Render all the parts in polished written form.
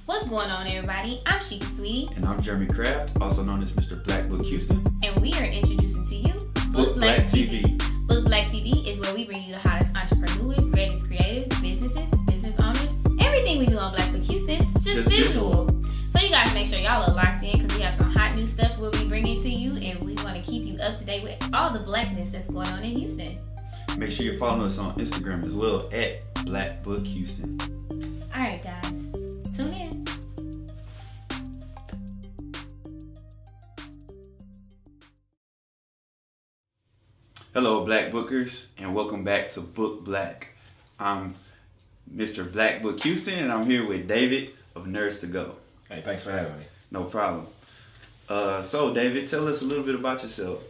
What's going on, everybody? I'm Sheik Sweetie. And I'm Jeremy Kraft, also known as Mr. Black Book Houston. And we are introducing to you Book Black TV. Book Black TV is where we bring you the hottest entrepreneurs, greatest creatives, businesses, business owners, everything we do on Black Book Houston, just visual. So you guys make sure y'all are locked in because we have some hot new stuff we'll be bringing to you, and we want to keep you up to date with all the blackness that's going on in Houston. Make sure you're following us on Instagram as well at Black Book Houston. All right, guys, tune in. Hello, Black Bookers, and welcome back to Book Black. I'm Mr. Black Book Houston, and I'm here with David of Nerds to Go. Hey, thanks for having me. No problem. So, David, tell us a little bit about yourself.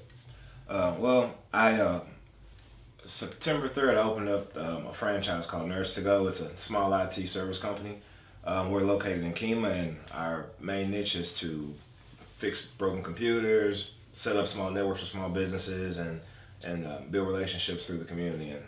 September 3rd, I opened up a franchise called Nerds to Go. It's a small IT service company. We're located in Kemah, and our main niche is to fix broken computers, set up small networks for small businesses, and build relationships through the community and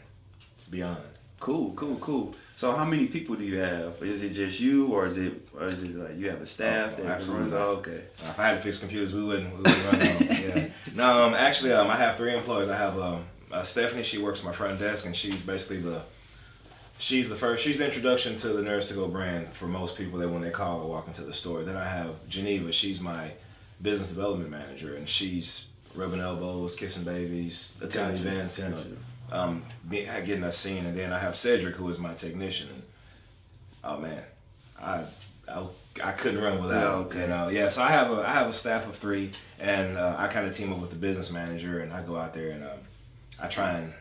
beyond. Cool. So how many people do you have? Is it just you, or is it like you have a staff that absolutely runs? Oh, okay. If I had to fix computers, we wouldn't run them. Yeah. No, actually, I have 3 employees. I have Stephanie. She works at my front desk, and she's basically she's the introduction to the Nerds to Go brand for most people that when they call or walk into the store. Then I have Geneva. She's my business development manager, and she's rubbing elbows, kissing babies, attending events, getting us seen. And then I have Cedric, who is my technician. And, oh man, I couldn't run without. So I have a staff of 3, and I kind of team up with the business manager, and I go out there and I try and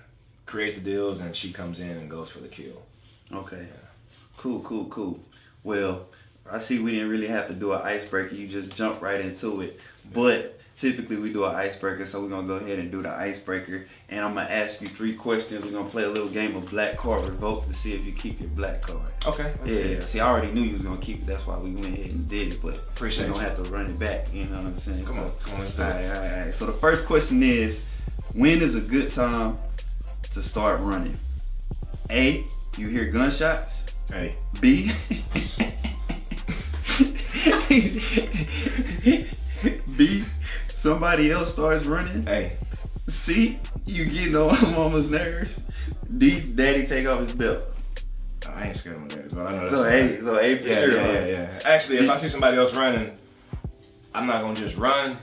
create the deals, and she comes in and goes for the kill. Okay. Yeah. Cool. Well, I see we didn't really have to do an icebreaker. You just jumped right into it, but typically we do an icebreaker, so we're going to go ahead and do the icebreaker. And I'm going to ask you 3 questions. We're going to play a little game of Black Card Revoke to see if you keep your black card. Okay. Yeah. See, I already knew you was going to keep it. That's why we went ahead and did it. But appreciate we're going to have to run it back. You know what I'm saying? Come on. Let's do it. All right. So the first question is, when is a good time to start running? A, you hear gunshots. Hey. B, B, somebody else starts running. Hey. C, you getting on mama's nerves. D, daddy take off his belt. I ain't scared of my daddy, but I know that's So A for sure. Yeah. Actually, if I see somebody else running, I'm not gonna just run.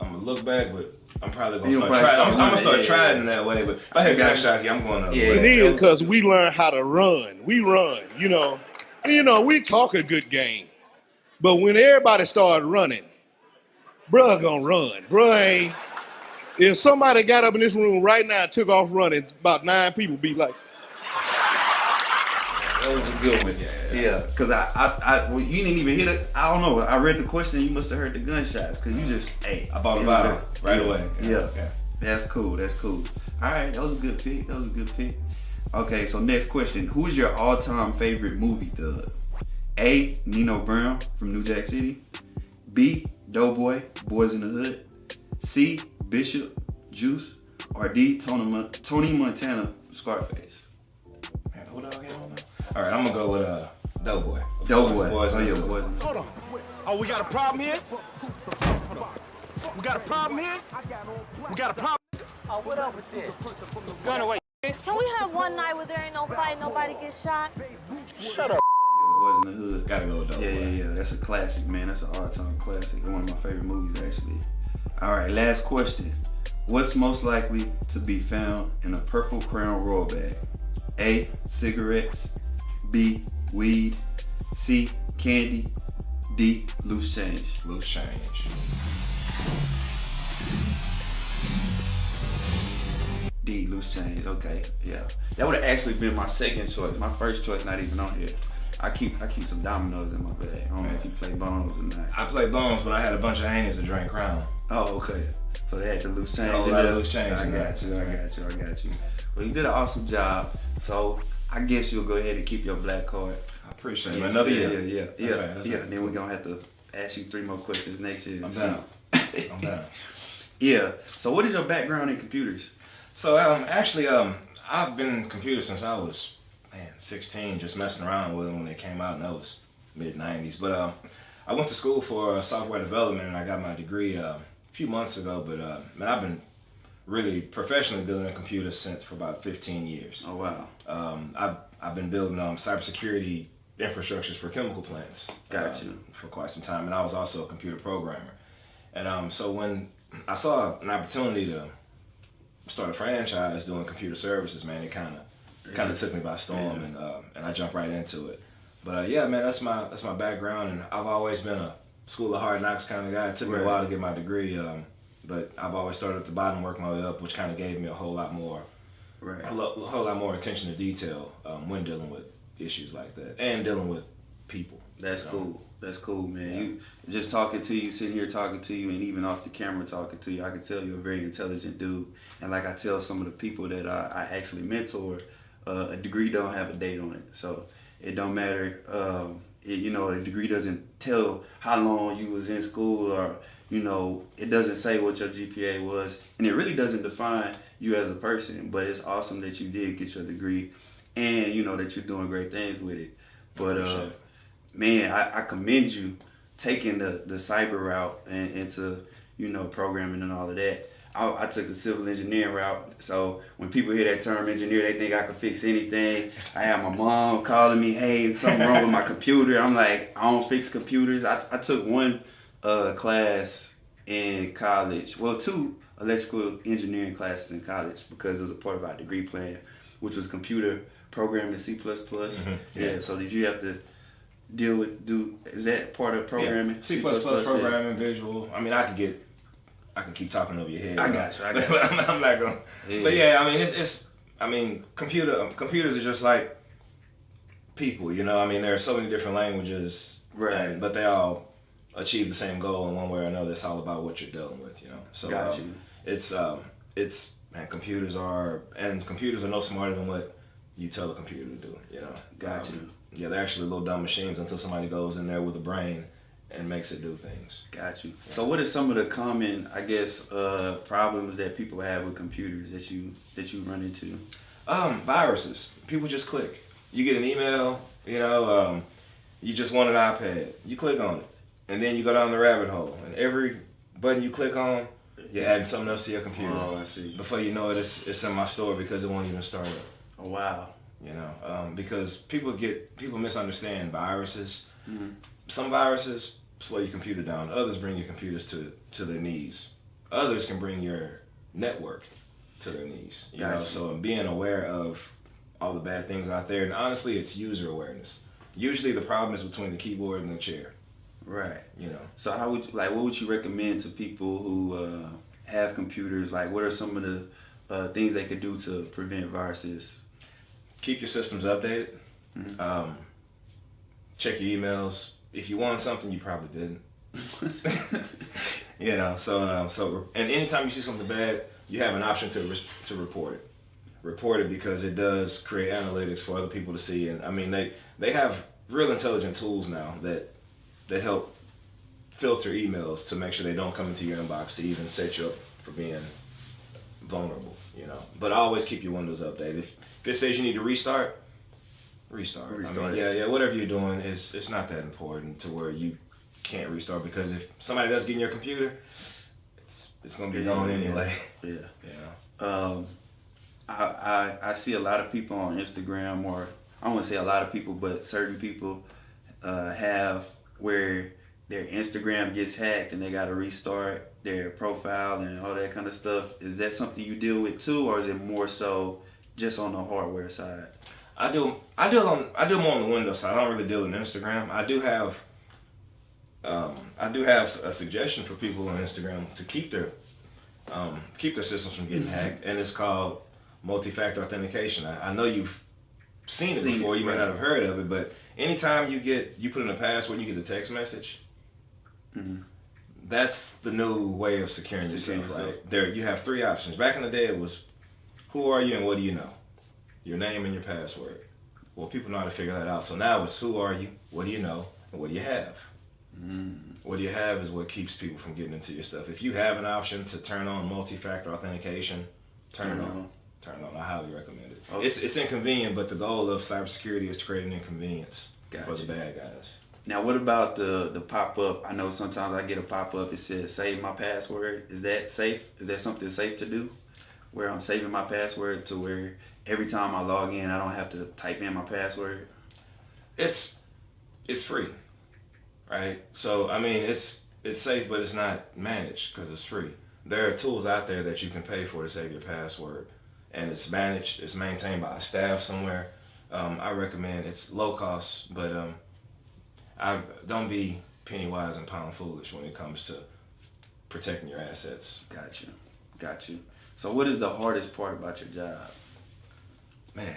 I'm gonna look back, but I'm probably gonna start trying. I'm gonna start trying in that way. But if I hear gunshots, I'm going up. It is because we learn how to run. We run, we talk a good game. But when everybody started running, bruh gonna run. Bruh ain't. If somebody got up in this room right now and took off running, about 9 people be like. That was a good one. Yeah. Because well, you didn't even hit it. I don't know. I read the question. You must have heard the gunshots because you just, I bought a bottle right away. Yeah. That's cool. All right. That was a good pick. Okay. So next question. Who is your all-time favorite movie thug? A, Nino Brown from New Jack City. B, Doughboy, Boys in the Hood. C, Bishop, Juice. Or D, Tony Montana, Scarface. Man, who dog get on now? All right, I'm gonna go with Doughboy. Boys. Hold on. Oh, we got a problem here? We got a problem here? We got a problem? Oh, what up with this? Gun away. Can we have one night where there ain't no fight, nobody gets shot? Shut up. Boys in the Hood. Gotta go with Doughboy. Yeah. That's a classic, man. That's an all-time classic. One of my favorite movies, actually. All right, last question. What's most likely to be found in a Purple Crown Royal bag? A, cigarettes. B, weed. C, candy. D, loose change. Loose change. D, loose change. Okay, yeah. That would have actually been my second choice. My first choice not even on here. I keep some dominoes in my bag. I don't know if you play bones or not. I played bones, but I had a bunch of handies to drink Crown. Oh, okay. So they had to loose change. Oh, they loose change. I got you. Well, you did an awesome job. So I guess you'll go ahead and keep your black card. I appreciate it. Another year. Yeah. That's right. And then we're gonna have to ask you 3 more questions next year. I'm down. Yeah. So what is your background in computers? So I've been in computers since I was 16, just messing around with them when they came out, and mid-90s. But I went to school for software development, and I got my degree a few months ago. But man, I've been really professionally building a computer since for about 15 years. Oh wow. I've been building cybersecurity infrastructures for chemical plants. Gotcha. For quite some time, and I was also a computer programmer. And so when I saw an opportunity to start a franchise doing computer services, man, it kind of took me by storm, and I jumped right into it. But yeah, man, that's my background, and I've always been a school of hard knocks kind of guy. It took me a while to get my degree, but I've always started at the bottom, worked my way up, which kind of gave me a whole lot more, a whole lot more attention to detail when dealing with issues like that and dealing with people. That's cool. That's cool, man. Yeah. You just talking to you, sitting here talking to you, and even off the camera talking to you, I can tell you're a very intelligent dude. And like I tell some of the people that I actually mentor, a degree don't have a date on it, so it don't matter. A degree doesn't tell how long you was in school, or it doesn't say what your GPA was, and it really doesn't define you as a person. But it's awesome that you did get your degree, and that you're doing great things with it. But man, I commend you taking the cyber route and into programming and all of that. I took the civil engineering route, so when people hear that term engineer, they think I can fix anything. I have my mom calling me, hey, something wrong with my computer. I'm like, I don't fix computers. I took one class in college, well, 2 electrical engineering classes in college because it was a part of our degree plan, which was computer programming C++. Mm-hmm. Yeah, so did you have to is that part of programming? Yeah. C++ programming, visual. I mean, I can keep talking over your head. I got you. I'm not gonna. Yeah. But yeah, I mean, computers are just like people. I mean, there are so many different languages, right? But they all achieve the same goal in one way or another. It's all about what you're dealing with. So got you. Computers are no smarter than what you tell a computer to do. Got you. Yeah, they're actually little dumb machines until somebody goes in there with a brain and makes it do things. Got you. Yeah. So what are some of the common, I guess, problems that people have with computers that you run into? Viruses. People just click. You get an email, you just want an iPad. You click on it. And then you go down the rabbit hole. And every button you click on, you're adding something else to your computer. Oh, I see. Before you know it, it's in my store because it won't even start up. Oh, wow. Because people misunderstand viruses. Mm-hmm. Some viruses slow your computer down. Others bring your computers to their knees. Others can bring your network to their knees. You know, so being aware of all the bad things out there, and honestly, it's user awareness. Usually, the problem is between the keyboard and the chair. Right. So how would what would you recommend to people who have computers? Like, what are some of the things they could do to prevent viruses? Keep your systems updated. Mm-hmm. Check your emails. If you want something, you probably didn't. So and anytime you see something bad, you have an option to report it. Report it because it does create analytics for other people to see. And I mean, they have real intelligent tools now that help filter emails to make sure they don't come into your inbox to even set you up for being vulnerable. But always keep your Windows updated. If it says you need to restart. I mean, whatever you're doing it's not that important to where you can't restart, because if somebody does get in your computer, it's gonna be gone anyway. Yeah. I see a lot of people on Instagram, or I don't want to say a lot of people, but certain people have where their Instagram gets hacked and they got to restart their profile and all that kind of stuff. Is that something you deal with too, or is it more so just on the hardware side? I do more on the Windows side. I don't really deal in Instagram. I do have a suggestion for people on Instagram to keep their systems from getting hacked, and it's called multi-factor authentication. I know you've seen it before. You may not have heard of it, but anytime you put in a password, you get a text message. Mm-hmm. That's the new way of securing yourself. Right there, you have 3 options. Back in the day, it was who are you and what do you know, your name and your password. Well, people know how to figure that out. So now it's who are you, what do you know, and what do you have. What do you have is what keeps people from getting into your stuff. If you have an option to turn on multi-factor authentication, turn it on. I highly recommend it. Okay. It's inconvenient, but the goal of cybersecurity is to create an inconvenience for the bad guys. Now, what about the pop-up? I know sometimes I get a pop-up. It says save my password. Is that safe? Is that something safe to do? Where I'm saving my password to where every time I log in, I don't have to type in my password? It's free, right? So, I mean, it's safe, but it's not managed because it's free. There are tools out there that you can pay for to save your password, and it's managed, it's maintained by a staff somewhere. I recommend, it's low cost, but don't be penny wise and pound foolish when it comes to protecting your assets. Got you. So what is the hardest part about your job? Man,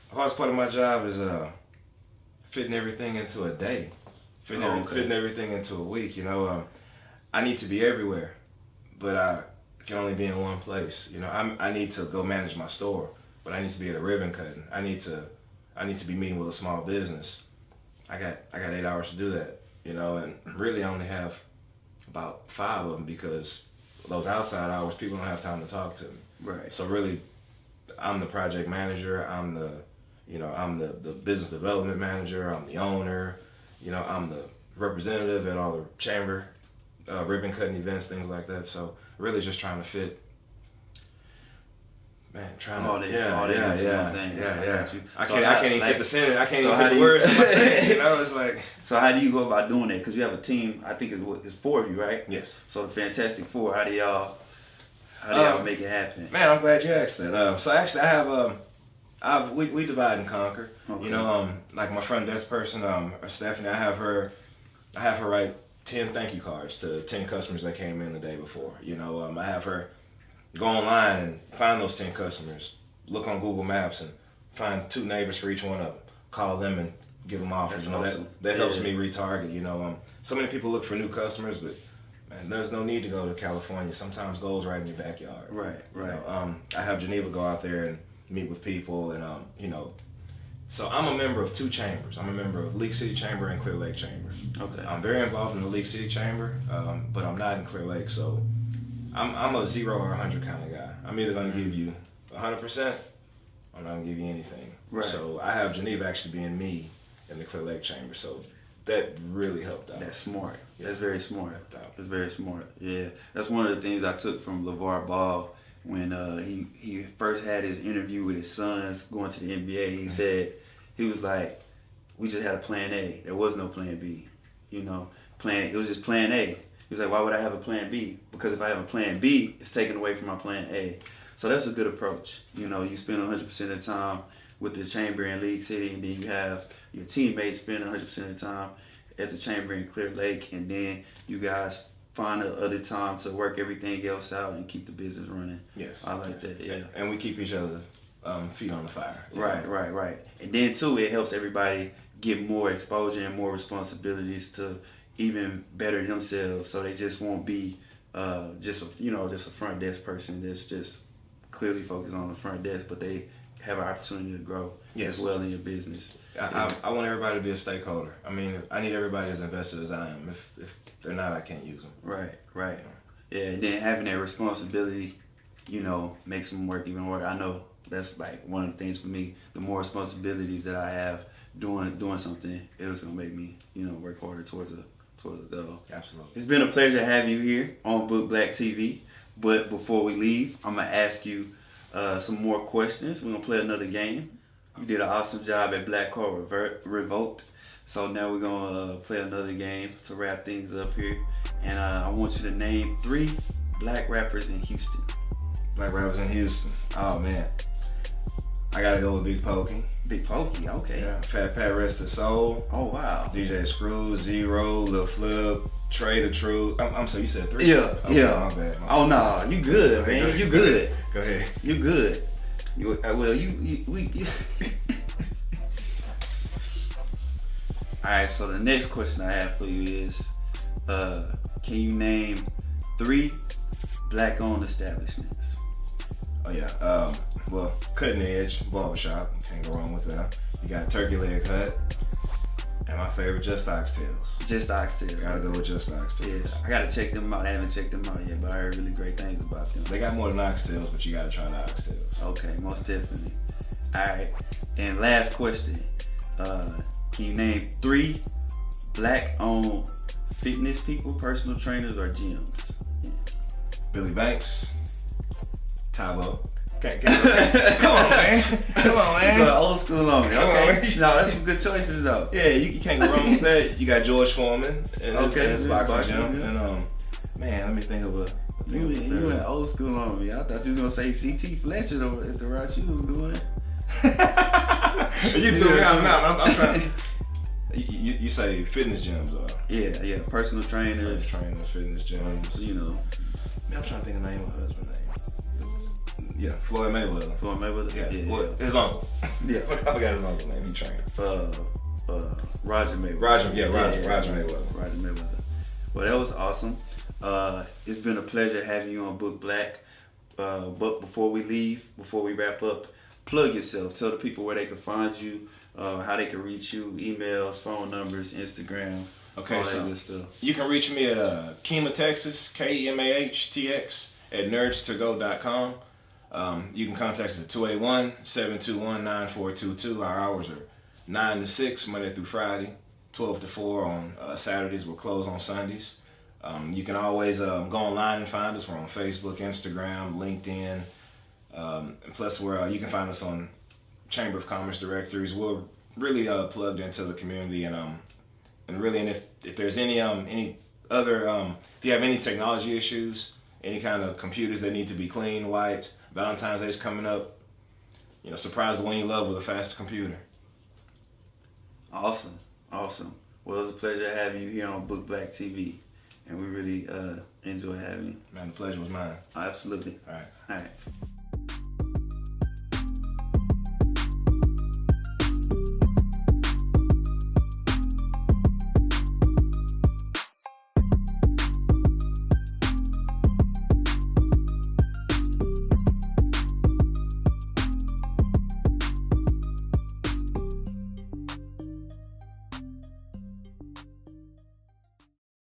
the hardest part of my job is fitting everything into a day, fitting everything into a week. You know, I need to be everywhere, but I can only be in one place. You know, I need to go manage my store, but I need to be at a ribbon cutting. I need to be meeting with a small business. I got 8 hours to do that. You know, and really I only have about 5 of them because those outside hours, people don't have time to talk to me. Right. So really, I'm the project manager. I'm the business development manager. I'm the owner. You know, I'm the representative at all the chamber ribbon cutting events, things like that. So really, just trying to fit. Man, all that thing. Yeah. I So can't even fit the sentence. I can't so even how fit do the you- words in my sentence. You know, it's like. So how do you go about doing that? Because you have a team. I think it's 4 of you, right? Yes. So the Fantastic Four. How do y'all make it happen? Man, I'm glad you asked that. So actually, I have we divide and conquer. Okay. You know, like my front desk person, Stephanie, I have her write 10 thank you cards to 10 customers that came in the day before. You know, I have her go online and find those 10 customers, look on Google Maps and find 2 neighbors for each one of them, call them and give them offers. That's You know, awesome. that helps me retarget. You know, so many people look for new customers, but man, there's no need to go to California. Sometimes goals right in your backyard. Right. You know, I have Geneva go out there and meet with people, and you know, so I'm a member of 2 chambers. I'm a member of League City Chamber and Clear Lake Chamber. Okay. I'm very involved in the League City Chamber, but I'm not in Clear Lake, so I'm a 0 or 100 kind of guy. I'm either going to give you 100%, or I'm not going to give you anything. Right. So I have Geneva actually being me in the Clear Lake Chamber, so that really helped out. That's smart. That's very smart. Helped out. That's very smart. Yeah. That's one of the things I took from LeVar Ball when he first had his interview with his sons going to the NBA. He said, he was like, we just had a plan A. There was no plan B. You know, it was just plan A. He was like, why would I have a plan B? Because if I have a plan B, it's taken away from my plan A. So that's a good approach. You know, you spend 100% of the time with the chamber in League City, and then you have your teammates spend 100% of the time at the chamber in Clear Lake, and then you guys find the other time to work everything else out and keep the business running. Yes. I like that, yeah. And we keep each other feet on the fire. Right. And then too, it helps everybody get more exposure and more responsibilities to even better themselves, so they just won't be just a front desk person that's just clearly focused on the front desk, but they have an opportunity to grow as well in your business. I want everybody to be a stakeholder. I mean, I need everybody as invested as I am. If they're not, I can't use them. Right. Yeah, and then having that responsibility, you know, makes them work even harder. I know that's like one of the things for me. The more responsibilities that I have doing something, it was gonna make me, you know, work harder towards a goal. Absolutely. It's been a pleasure having you here on Book Black TV. But before we leave, I'm gonna ask you some more questions. We're gonna play another game. You did an awesome job at Black Card Revolt. So now we're gonna play another game to wrap things up here. And I want you to name 3 black rappers in Houston. Black rappers in Houston. Oh man, I gotta go with Big Pokey. Big Pokey, okay. Yeah, Pat Rest His Soul. Oh wow. DJ Screw, Zero, Lil Flip, Trey the Truth. I'm sorry, you said 3? Yeah, okay, yeah. My bad. Oh no, you good, man. You good. Go ahead. You good. We. All right. So the next question I have for you is, can you name 3 black-owned establishments? Oh yeah. Well, Cutting Edge Barbershop. Can't go wrong with that. You got Turkey Leg Hut. And my favorite, Just Oxtails. Just Oxtails. Gotta go with Just Oxtails. Yes. I gotta check them out. I haven't checked them out yet, but I heard really great things about them. They got more than oxtails, but you gotta try the oxtails. Okay, most definitely. All right. And last question. Can you name 3 Black-owned fitness people, personal trainers, or gyms? Yeah. Billy Banks, Tybo. Come on, man. Come on, man. You got old school on me. Come Okay. on, man. No, that's some good choices though. Yeah, you can't go wrong with that. You got George Foreman and his boxing gym. Yeah. And man, let me think of a. You went old school on me. I thought you was gonna say CT Fletcher though, if the route you was going. You threw me out now. I'm trying to. You say fitness gyms or? Yeah, personal trainers, Fitness gyms. You know. Man, I'm trying to think of the name of my husband's name. Yeah, Floyd Mayweather. Floyd Mayweather. Yeah. Well, his uncle. Yeah. I forgot his uncle's name. He trained. Roger Mayweather. Roger Mayweather. Roger Mayweather. Well, that was awesome. It's been a pleasure having you on Book Black. But before we wrap up, plug yourself. Tell the people where they can find you, how they can reach you, emails, phone numbers, Instagram, Okay, all that so good stuff. you can reach me at Kemah, Texas, KEMAHTX, at nerdstogo.com. You can contact us at 281-721-9422. Our hours are 9 to 6, Monday through Friday, 12 to 4 on Saturdays. We're closed on Sundays. You can always go online and find us. We're on Facebook, Instagram, LinkedIn. And plus, you can find us on Chamber of Commerce directories. We're really plugged into the community, and if there's any other if you have any technology issues, any kind of computers that need to be cleaned, wiped, Valentine's Day is coming up. Surprise the one you love with a faster computer. Awesome. Well, it was a pleasure having you here on Book Black TV, and we really enjoy having you. Man, the pleasure was mine. Absolutely. All right.